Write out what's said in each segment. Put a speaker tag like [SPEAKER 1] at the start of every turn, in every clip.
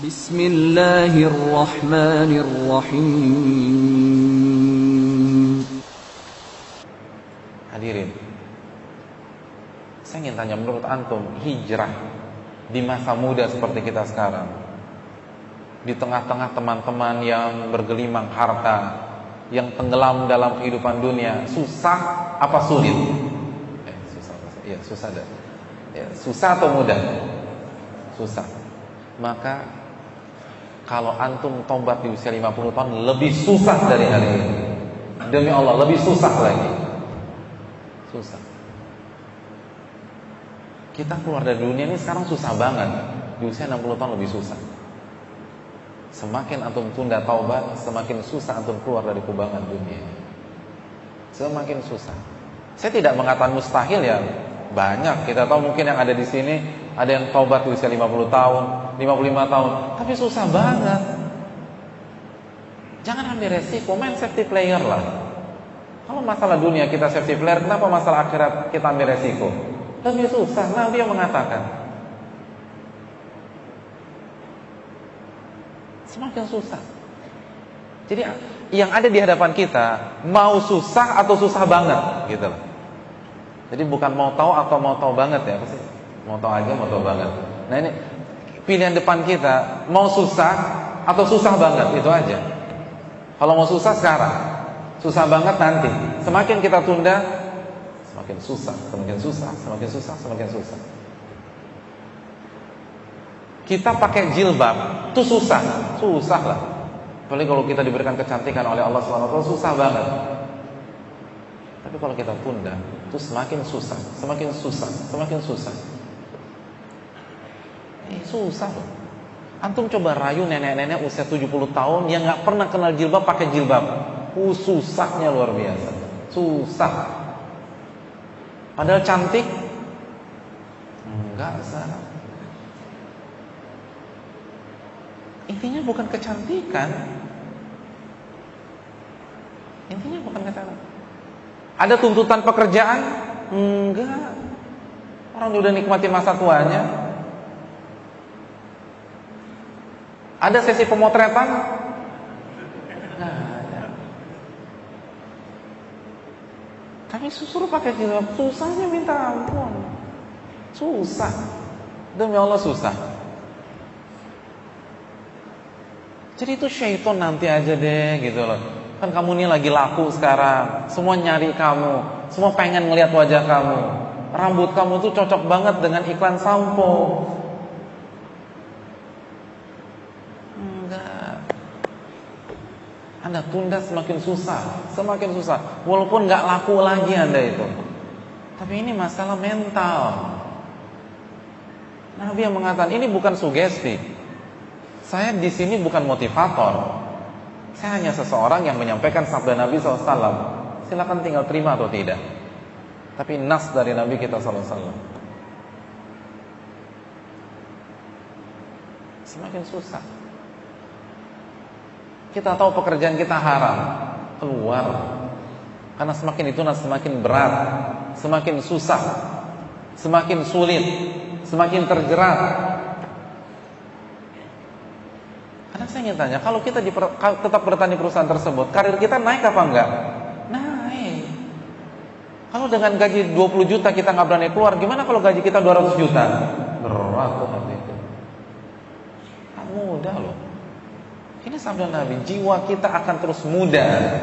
[SPEAKER 1] Bismillahirrahmanirrahim.
[SPEAKER 2] Hadirin, saya ingin tanya, menurut antum hijrah di masa muda seperti kita sekarang, di tengah-tengah teman-teman yang bergelimang harta, yang tenggelam dalam kehidupan dunia, susah apa sulit? Susah atau mudah? Susah. Maka kalau antum tobat di usia 50 tahun lebih susah dari hari ini. Demi Allah, lebih susah lagi. Susah. Kita keluar dari dunia ini sekarang susah banget. Di usia 60 tahun lebih susah. Semakin antum tunda taubat, semakin susah antum keluar dari kubangan dunia. Semakin susah. Saya tidak mengatakan mustahil ya. Banyak, kita tahu mungkin yang ada di sini ada yang taubat di usia 50 tahun, 55 tahun, tapi susah banget. Jangan ambil resiko, main safety player lah. Kalau masalah dunia kita safety player, kenapa masalah akhirat kita ambil resiko? Lebih susah. Nabi yang mengatakan semakin susah. Jadi yang ada di hadapan kita mau susah atau susah banget gitu loh. Jadi bukan mau tahu atau mau tahu banget ya, pasti mau tahu aja, mau tahu banget. Nah ini pilihan depan kita, mau susah atau susah banget, itu aja. Kalau mau susah sekarang, susah banget nanti. Semakin kita tunda, semakin susah, semakin susah, semakin susah, semakin susah. Kita pakai jilbab, itu susah, susah lah. Apalagi kalau kita diberikan kecantikan oleh Allah SWT, susah banget. Tapi kalau kita tunda, itu semakin susah, semakin susah, semakin susah. Susah loh. Antum coba rayu nenek-nenek usia 70 tahun yang gak pernah kenal jilbab pakai jilbab. Susahnya luar biasa. Susah. Padahal cantik? Enggak, Sarah. Intinya bukan kecantikan. Intinya bukan kecantikan. Ada tuntutan pekerjaan? Enggak. Orang udah nikmati masa tuanya. Ada sesi pemotretan? Enggak ada. Tapi suruh pakai jilbab, susahnya minta ampun. Susah. Demi Allah susah. Jadi itu syaitan nanti aja deh gitu loh. Kan kamu ini lagi laku sekarang, semua nyari kamu, semua pengen ngelihat wajah kamu. Rambut kamu tuh cocok banget dengan iklan sampo. Enggak. Anda tunda semakin susah, semakin susah. Walaupun nggak laku lagi Anda itu. Tapi ini masalah mental. Nabi yang mengatakan ini bukan sugesti. Saya di sini bukan motivator. Saya hanya seseorang yang menyampaikan sabda Nabi SAW. Silakan tinggal terima atau tidak. Tapi nas dari Nabi kita SAW. Semakin susah. Kita tahu pekerjaan kita haram, keluar. Karena semakin itu semakin berat, semakin susah, semakin sulit, semakin terjerat. Karena saya ingin tanya, kalau kita tetap bertahan di perusahaan tersebut, karir kita naik apa enggak? Naik. Kalau dengan gaji 20 juta kita nggak berani keluar, gimana kalau gaji kita 200 juta? Berat tuh nanti itu. Tak mudah loh. Ini sabda Nabi, jiwa kita akan terus muda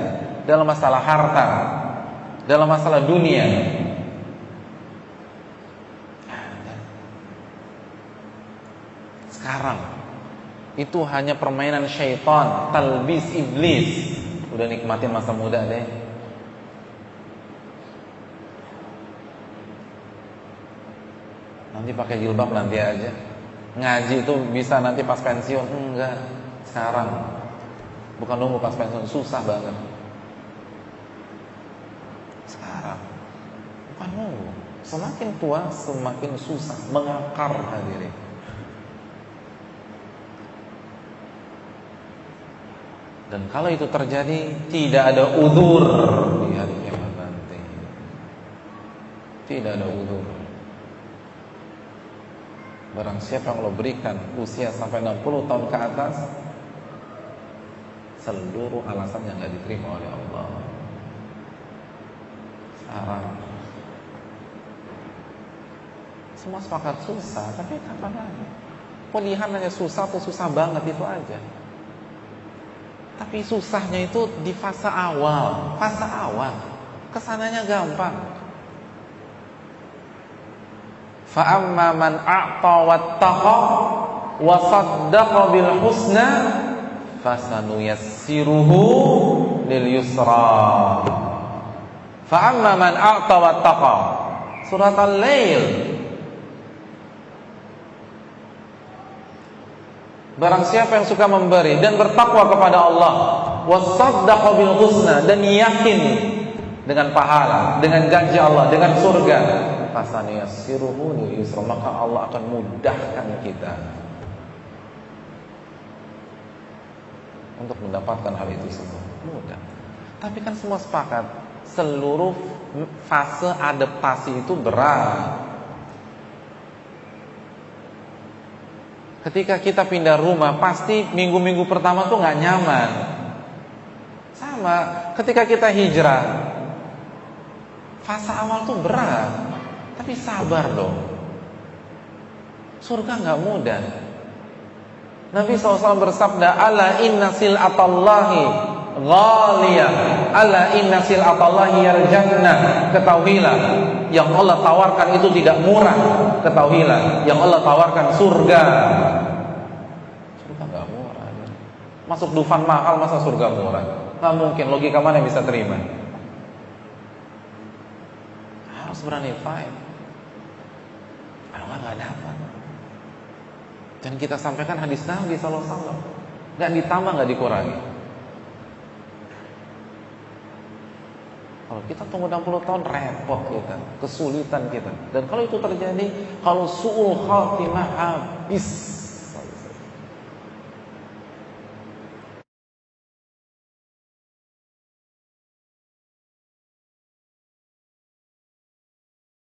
[SPEAKER 2] dalam masalah harta, dalam masalah dunia. Sekarang itu hanya permainan syaitan, talbis iblis. Udah nikmatin masa muda deh. Nanti pakai jilbab nanti aja. Ngaji itu bisa nanti pas pensiun. Enggak, sekarang. Bukan nunggu pas pensiun, susah banget. Sekarang. Bukan nunggu. Semakin tua semakin susah, mengakar hadirin. Dan kalau itu terjadi, tidak ada udzur di hari kiamat nanti. Tidak ada udzur. Barang siapa yang Allah berikan usia sampai 60 tahun ke atas, seluruh alasan yang gak diterima oleh Allah. Sekarang semua sepakat susah, tapi kapan lagi? Pilihan hanya susah atau susah banget itu aja. Tapi susahnya itu di fase awal. Fase awal kesananya gampang. Fa amma man a'ta wattaqa wa saddaqa bil husna fasanuyassiruhu lil yusra. Fa amma man a'ta wattaqa. Surat Al-Lail. Barang siapa yang suka memberi dan bertakwa kepada Allah, wasaddaqa bil husna, dan yakin dengan pahala, dengan janji Allah, dengan surga, fasanuyassiruhu lil yusra, maka Allah akan mudahkan kita untuk mendapatkan hal itu semua. Mudah. Tapi kan semua sepakat, seluruh fase adaptasi itu berat. Ketika kita pindah rumah, pasti minggu-minggu pertama tuh gak nyaman. Sama, ketika kita hijrah, fase awal tuh berat. Tapi sabar dong. Surga gak mudah. Nabi SAW bersabda, Ala inna sil'atallahi ghaliyah, Ala inna sil'atallahi yarjannah. Ketahuilah, yang Allah tawarkan itu tidak murah. Ketahuilah, yang Allah tawarkan surga. Surga gak murah. Masuk Dufan mahal, masa surga murah? Gak mungkin, logika mana yang bisa terima? Harus berani fight. Kalau gak dapat. Dan kita sampaikan hadis Nabi SAW, gak ditambah, gak dikurangi. Kalau kita tunggu 60 tahun, repot kita, kesulitan kita. Dan kalau itu terjadi, kalau su'ul khatimah, habis.